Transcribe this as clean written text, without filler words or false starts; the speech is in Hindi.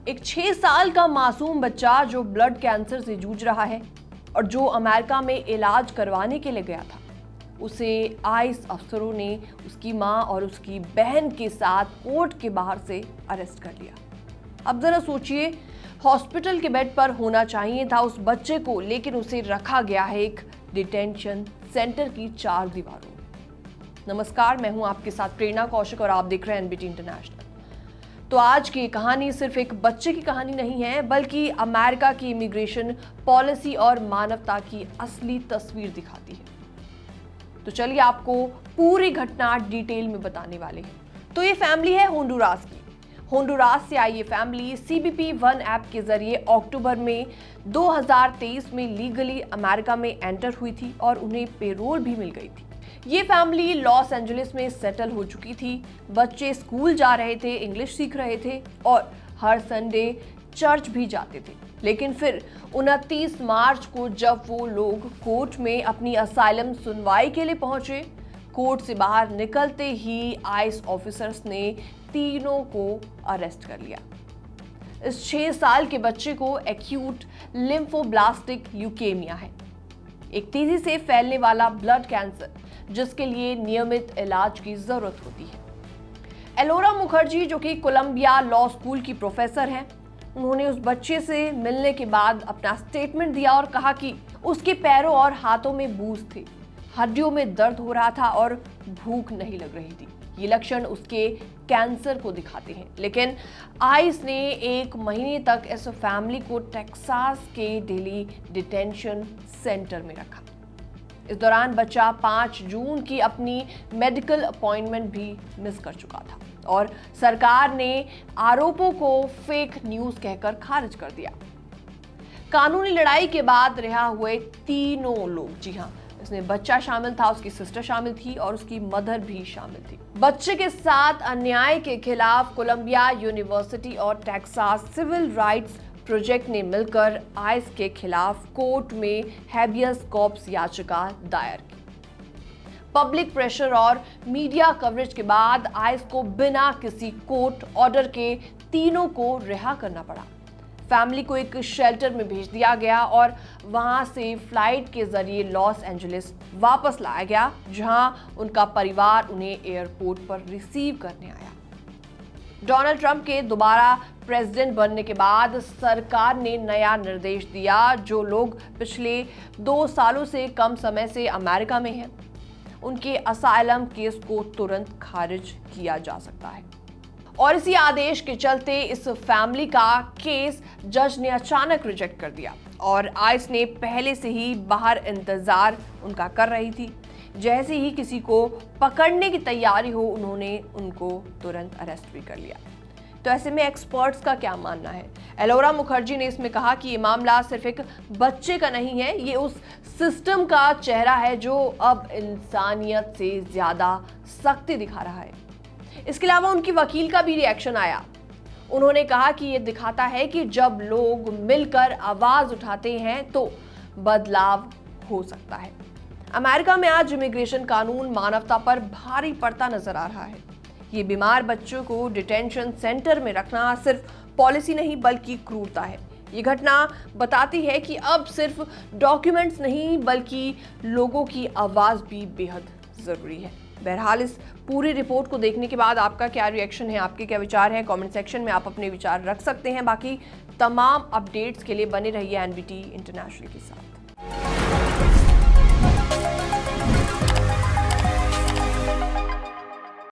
एक 6 साल का मासूम बच्चा जो ब्लड कैंसर से जूझ रहा है और जो अमेरिका में इलाज करवाने के लिए गया था, उसे आइस अफसरों ने उसकी मां और उसकी बहन के साथ कोर्ट के बाहर से अरेस्ट कर लिया। अब जरा सोचिए, हॉस्पिटल के बेड पर होना चाहिए था उस बच्चे को, लेकिन उसे रखा गया है एक डिटेंशन सेंटर की 4 दीवारों में। नमस्कार, मैं हूं आपके साथ प्रेरणा कौशिक और आप देख रहे हैं एनबीटी इंटरनेशनल। तो आज की कहानी सिर्फ एक बच्चे की कहानी नहीं है, बल्कि अमेरिका की इमिग्रेशन पॉलिसी और मानवता की असली तस्वीर दिखाती है। तो चलिए आपको पूरी घटना डिटेल में बताने वाले हैं। तो ये फैमिली है होंडुरास की। होंडुरास से आई ये फैमिली CBP वन ऐप के जरिए अक्टूबर में 2023 में लीगली अमेरिका में एंटर हुई थी और उन्हें पेरोल भी मिल गई थी। ये फैमिली लॉस एंजलिस में सेटल हो चुकी थी। बच्चे स्कूल जा रहे थे, इंग्लिश सीख रहे थे और हर संडे चर्च भी जाते थे। लेकिन फिर 29 मार्च को जब वो लोग कोर्ट में अपनी असाइलम सुनवाई के लिए पहुंचे, कोर्ट से बाहर निकलते ही आइस ऑफिसर्स ने तीनों को अरेस्ट कर लिया। इस 6 साल के बच्चे को एक्यूट लिम्फोब्लास्टिक ल्यूकेमिया है, एक तेजी से फैलने वाला ब्लड कैंसर जिसके लिए नियमित इलाज की जरूरत होती है। एलोरा मुखर्जी, जो कि कोलंबिया लॉ स्कूल की प्रोफेसर हैं, उन्होंने उस बच्चे से मिलने के बाद अपना स्टेटमेंट दिया और कहा कि उसके पैरों और हाथों में बूज थे, हड्डियों में दर्द हो रहा था और भूख नहीं लग रही थी। ये लक्षण उसके कैंसर को दिखाते हैं। लेकिन आइस ने 1 महीने तक इस फैमिली को टेक्सास के डेली डिटेंशन सेंटर में रखा। इस दौरान बच्चा 5 जून की अपनी मेडिकल अपॉइंटमेंट भी मिस कर चुका था और सरकार ने आरोपों को फेक न्यूज कहकर खारिज कर दिया। कानूनी लड़ाई के बाद रिहा हुए तीनों लोग, जी हाँ, इसमें बच्चा शामिल था, उसकी सिस्टर शामिल थी और उसकी मदर भी शामिल थी। बच्चे के साथ अन्याय के खिलाफ कोलंबिया यूनिवर्सिटी और टेक्सास सिविल राइट्स प्रोजेक्ट ने मिलकर आइस के खिलाफ कोर्ट में हैबियस कॉर्पस याचिका दायर की। पब्लिक प्रेशर और मीडिया कवरेज के बाद आइस को बिना किसी कोर्ट ऑर्डर के तीनों को रिहा करना पड़ा। फैमिली को एक शेल्टर में भेज दिया गया और वहां से फ्लाइट के जरिए लॉस एंजलिस वापस लाया गया, जहां उनका परिवार उन्हें एयरपोर्ट पर रिसीव करने आया। डोनाल्ड ट्रंप के दोबारा प्रेसिडेंट बनने के बाद सरकार ने नया निर्देश दिया, जो लोग पिछले 2 सालों से कम समय से अमेरिका में हैं, उनके असाइलम केस को तुरंत खारिज किया जा सकता है। और इसी आदेश के चलते इस फैमिली का केस जज ने अचानक रिजेक्ट कर दिया और आइस ने पहले से ही बाहर इंतजार उनका कर रही थी। जैसे ही किसी को पकड़ने की तैयारी हो, उन्होंने उनको तुरंत अरेस्ट भी कर लिया। तो ऐसे में एक्सपर्ट्स का क्या मानना है? एलोरा मुखर्जी ने इसमें कहा कि ये मामला सिर्फ एक बच्चे का नहीं है, ये उस सिस्टम का चेहरा है जो अब इंसानियत से ज्यादा सख्ती दिखा रहा है। इसके अलावा उनकी वकील का भी रिएक्शन आया। उन्होंने कहा कि ये दिखाता है कि जब लोग मिलकर आवाज उठाते हैं तो बदलाव हो सकता है। अमेरिका में आज इमिग्रेशन कानून मानवता पर भारी पड़ता नजर आ रहा है। ये बीमार बच्चों को डिटेंशन सेंटर में रखना सिर्फ पॉलिसी नहीं बल्कि क्रूरता है। ये घटना बताती है कि अब सिर्फ डॉक्यूमेंट्स नहीं बल्कि लोगों की आवाज भी बेहद जरूरी है। बहरहाल इस पूरी रिपोर्ट को देखने के बाद आपका क्या रिएक्शन है, आपके क्या विचार हैं? कमेंट सेक्शन में आप अपने विचार रख सकते हैं। बाकी तमाम अपडेट्स के लिए बने रहिए एनबीटी इंटरनेशनल के साथ।